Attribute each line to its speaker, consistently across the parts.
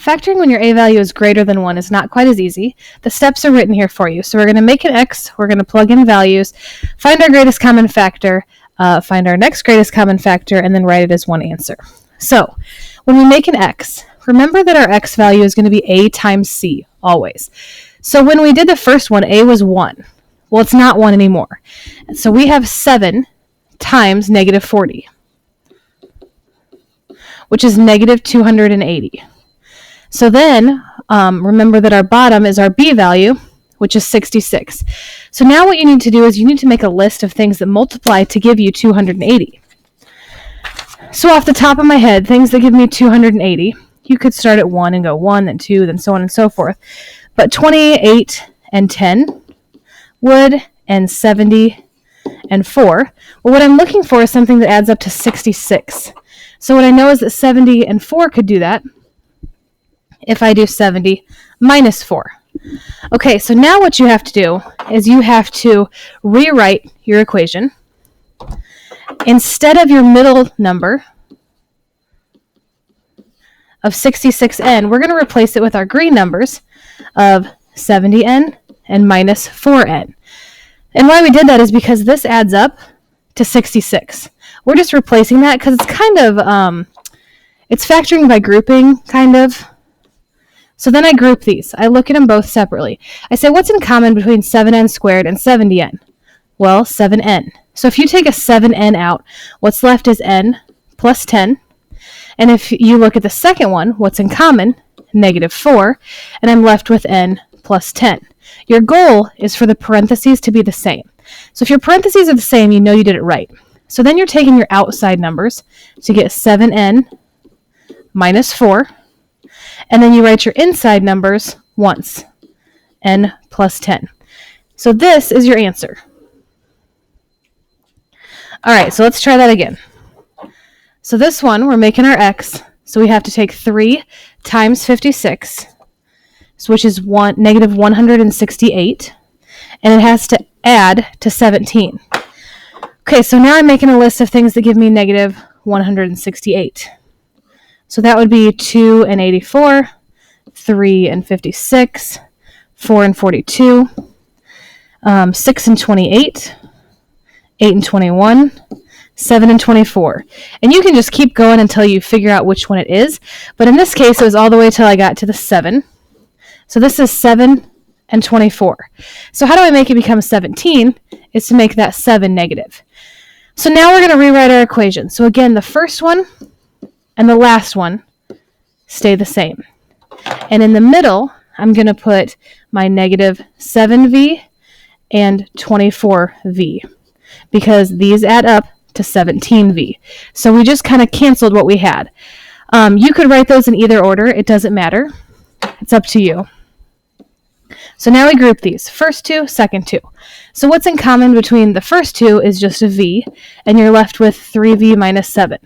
Speaker 1: factoring when your a value is greater than 1 is not quite as easy. The steps are written here for you. So we're going to make an x, we're going to plug in values, find our greatest common factor, find our next greatest common factor, and then write it as one answer. So when we make an x, remember that our x value is going to be a times c, always. So when we did the first one, a was 1. Well, it's not 1 anymore. So we have 7 times negative 40, which is negative 280. So then, remember that our bottom is our b value, which is 66. So now what you need to do is you need to make a list of things that multiply to give you 280. So off the top of my head, things that give me 280, you could start at 1 and go 1, then 2, then so on and so forth. But 28 and 10 would, and 70 and 4. Well, what I'm looking for is something that adds up to 66. So what I know is that 70 and 4 could do that if I do 70 minus 4. Okay, so now what you have to do is you have to rewrite your equation. Instead of your middle number of 66n, we're going to replace it with our green numbers of 70n and minus 4n. And why we did that is because this adds up to 66. We're just replacing that because it's kind of, it's factoring by grouping, kind of. So then I group these. I look at them both separately. I say, what's in common between 7n squared and 70n? Well, 7n. So if you take a 7n out, what's left is n plus 10. And if you look at the second one, what's in common? Negative 4. And I'm left with n plus 10. Your goal is for the parentheses to be the same. So if your parentheses are the same, you know you did it right. So then you're taking your outside numbers to get 7n minus 4. And then you write your inside numbers once, n plus 10. So this is your answer. All right, so let's try that again. So this one, we're making our x, so we have to take 3 times 56, which is negative 168, and it has to add to 17. Okay, so now I'm making a list of things that give me negative 168. So that would be 2 and 84, 3 and 56, 4 and 42, 6 and 28, 8 and 21, 7 and 24. And you can just keep going until you figure out which one it is. But in this case, it was all the way till I got to the 7. So this is 7 and 24. So how do I make it become 17? Is to make that 7 negative. So now we're going to rewrite our equation. So again, the first one and the last one stay the same. And in the middle, I'm going to put my negative 7v and 24v because these add up to 17v. So we just kind of canceled what we had. You could write those in either order. It doesn't matter. It's up to you. So now we group these. First two, second two. So what's in common between the first two is just a v, and you're left with 3v minus 7.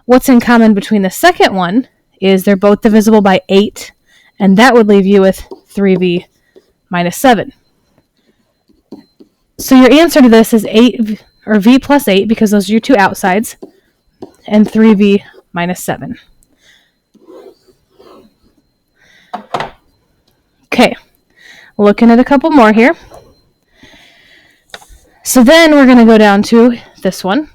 Speaker 1: What's in common between the second one is they're both divisible by 8, and that would leave you with 3v minus 7. So your answer to this is 8, or v plus 8, because those are your two outsides, and 3v minus 7. Okay, looking at a couple more here. So then we're going to go down to this one.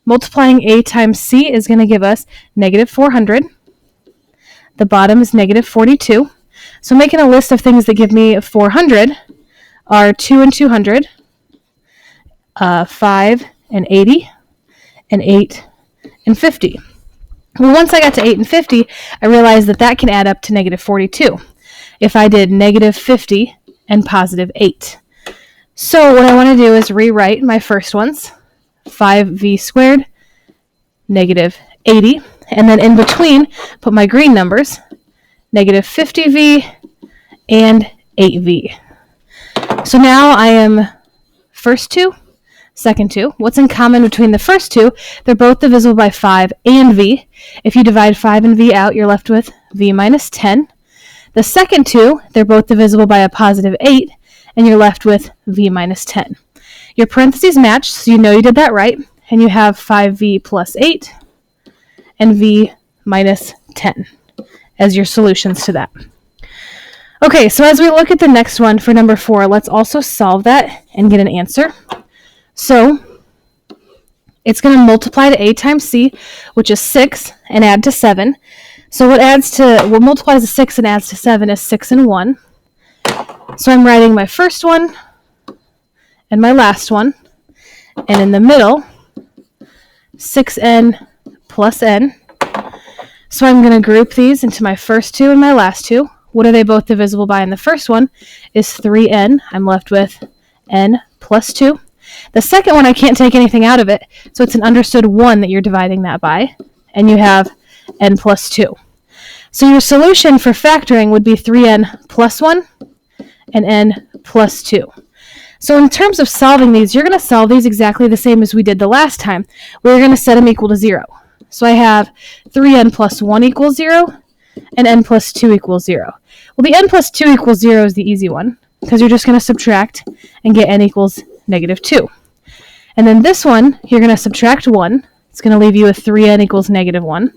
Speaker 1: Multiplying a times c is going to give us negative 400. The bottom is negative 42. So making a list of things that give me 400 are 2 and 200, 5 and 80, and 8 and 50. Well, once I got to 8 and 50, I realized that that can add up to negative 42 if I did negative 50 and positive 8. So what I want to do is rewrite my first ones. 5v squared, negative 80, and then in between, put my green numbers, negative 50v and 8v. So now I am first two, second two. What's in common between the first two? They're both divisible by 5 and v. If you divide 5 and v out, you're left with v minus 10. The second two, they're both divisible by a positive 8, and you're left with v minus 10. Your parentheses match, so you know you did that right, and you have 5v plus 8 and v minus 10. as your solutions to that. Okay, so as we look at the next one for number 4, let's also solve that and get an answer. So it's going to multiply to a times c, which is 6, and add to 7. So what multiplies to 6 and adds to 7 is 6 and 1. So I'm writing my first one and my last one, and in the middle, 6n plus n. So I'm going to group these into my first two and my last two. What are they both divisible by? In the first one is 3n. I'm left with n plus 2. The second one, I can't take anything out of it, so it's an understood 1 that you're dividing that by, and you have n plus 2. So your solution for factoring would be 3n plus 1 and n plus 2. So in terms of solving these, you're going to solve these exactly the same as we did the last time. We're going to set them equal to 0. So I have 3n plus 1 equals 0, and n plus 2 equals 0. Well, the n plus 2 equals 0 is the easy one, because you're just going to subtract and get n equals negative 2. And then this one, you're going to subtract 1. It's going to leave you with 3n equals negative 1.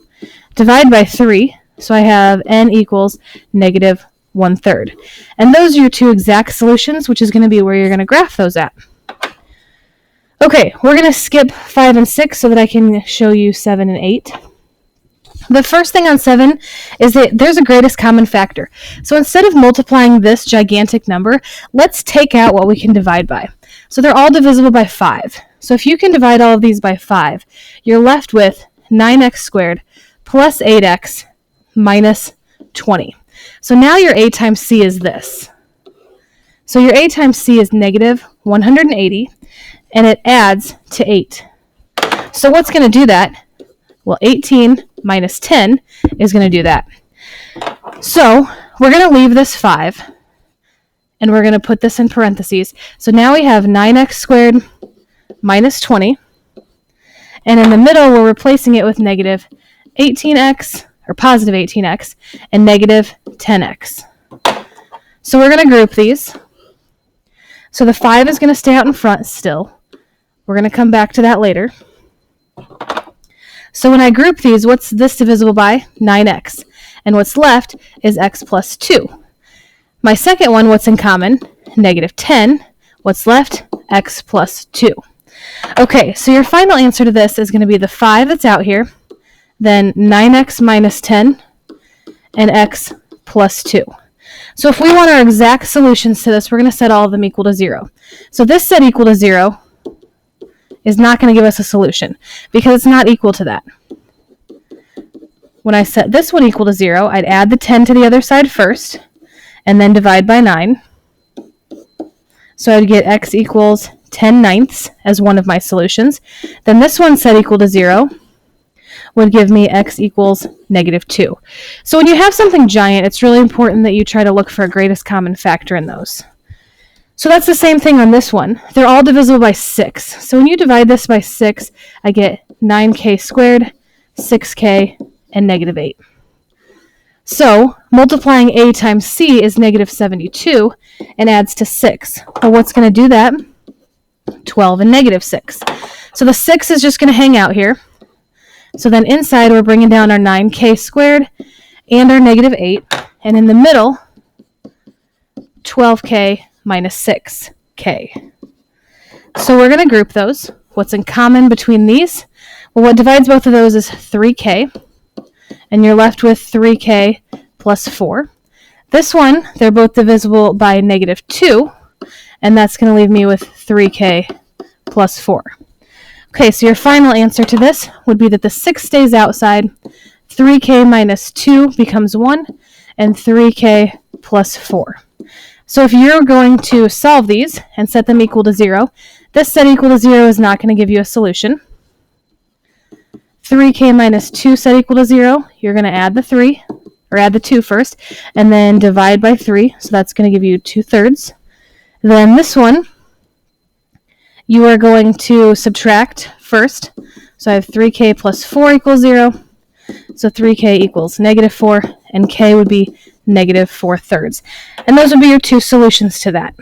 Speaker 1: Divide by 3, so I have n equals negative 1/3. And those are your two exact solutions, which is going to be where you're going to graph those at. Okay, we're going to skip 5 and 6 so that I can show you 7 and 8. The first thing on 7 is that there's a greatest common factor. So instead of multiplying this gigantic number, let's take out what we can divide by. So they're all divisible by 5. So if you can divide all of these by 5, you're left with 9x squared plus 8x minus 20. So now your a times c is this. So your a times c is negative 180, and it adds to 8. So what's going to do that? Well, 18 minus 10 is going to do that. So we're going to leave this 5, and we're going to put this in parentheses. So now we have 9x squared minus 20, and in the middle we're replacing it with negative 18x, or positive 18x, and negative 10x. So we're going to group these. So the 5 is going to stay out in front still. We're going to come back to that later. So when I group these, what's this divisible by? 9x. And what's left is x plus 2. My second one, what's in common? Negative 10. What's left? X plus 2. Okay, so your final answer to this is going to be the 5 that's out here, then 9x minus 10, and x plus 2. So if we want our exact solutions to this, we're going to set all of them equal to 0. So this set equal to 0 is not going to give us a solution, because it's not equal to that. When I set this one equal to 0, I'd add the 10 to the other side first, and then divide by 9. So I'd get x equals 10/9 as one of my solutions. Then this one set equal to 0 would give me x equals negative 2. So when you have something giant, it's really important that you try to look for a greatest common factor in those. So that's the same thing on this one. They're all divisible by 6. So when you divide this by 6, I get 9k squared, 6k, and negative 8. So multiplying a times c is negative 72 and adds to 6. Well, what's going to do that? 12 and negative 6. So the 6 is just going to hang out here. So then inside we're bringing down our 9k squared and our negative 8. And in the middle, 12k minus 6k. So we're going to group those. What's in common between these? Well, what divides both of those is 3k. And you're left with 3k plus 4. This one, they're both divisible by negative 2. And that's going to leave me with 3k plus 4. Okay, so your final answer to this would be that the 6 stays outside, 3k minus 2 becomes 1, and 3k plus 4. So if you're going to solve these and set them equal to 0, this set equal to 0 is not going to give you a solution. 3k minus 2 set equal to 0, you're going to add the 3, or add the 2 first, and then divide by 3, so that's going to give you 2/3. Then this one, you are going to subtract first. So I have 3k plus 4 equals 0. So 3k equals negative 4, and k would be negative 4/3. And those would be your two solutions to that.